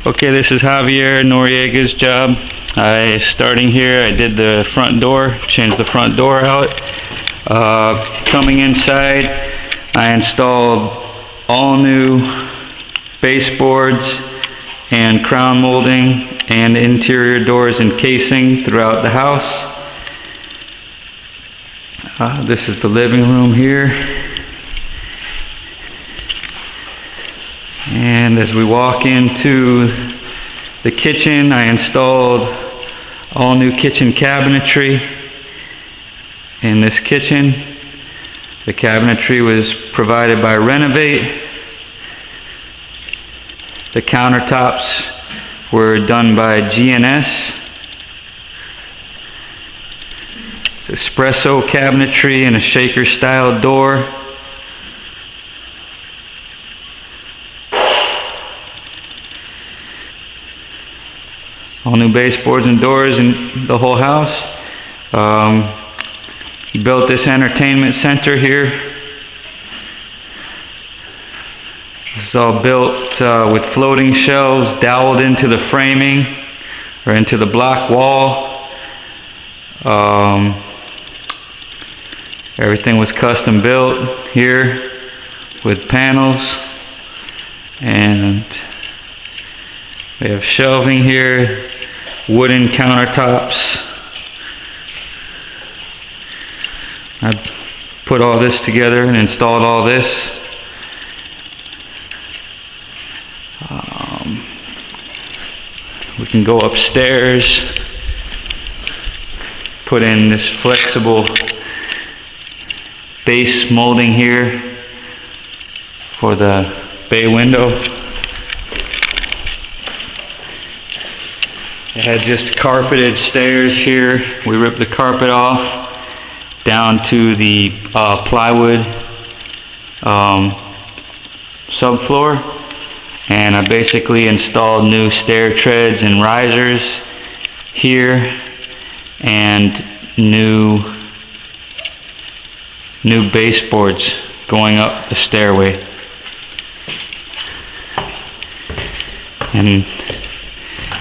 Okay, this is Javier Noriega's job. Starting here, I did the front door, changed the front door out. Coming inside, I installed all new baseboards and crown molding and interior doors and casing throughout the house. This is the living room here. And as we walk into the kitchen, I installed all new kitchen cabinetry in this kitchen. The cabinetry was provided by Remodel. The countertops were done by G&S. It's espresso cabinetry and a shaker style door. All new baseboards and doors in the whole house. Built this entertainment center here. This is all built with floating shelves doweled into the framing or into the block wall. Everything was custom built here with panels, and we have shelving here, wooden countertops. I put all this together and installed all this. We can go upstairs, put in this flexible base molding here for the bay window. It had just carpeted stairs here. We ripped the carpet off down to the plywood subfloor, and I basically installed new stair treads and risers here, and new baseboards going up the stairway. And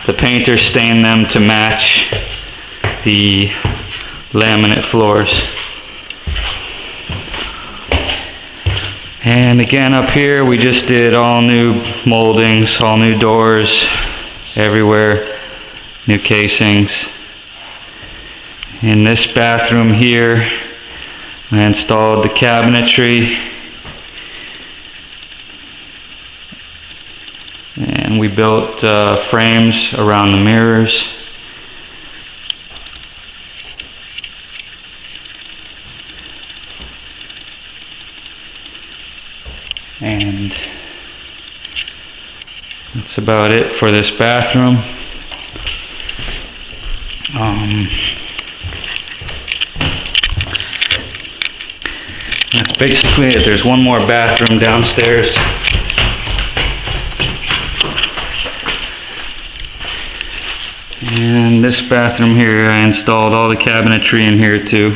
the painter stained them to match the laminate floors. And again up here we just did all new moldings, all new doors everywhere, new casings. In this bathroom here I installed the cabinetry, and we built frames around the mirrors. And that's about it for this bathroom. That's basically it. There's one more bathroom downstairs. And this bathroom here, I installed all the cabinetry in here too.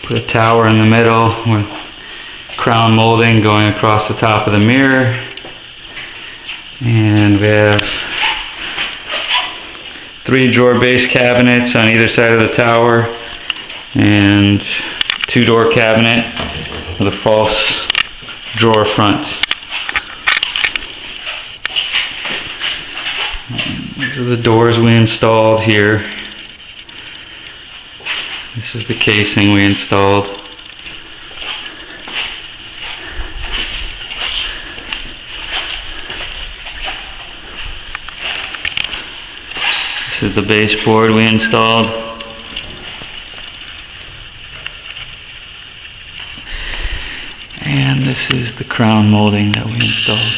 Put a tower in the middle with crown molding going across the top of the mirror. And we have 3 drawer base cabinets on either side of the tower, and 2-door cabinet with a false drawer front. These are the doors we installed here. This is the casing we installed. This is the baseboard we installed. And this is the crown molding that we installed.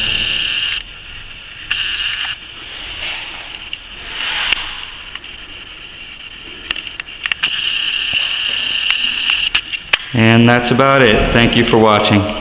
And that's about it. Thank you for watching.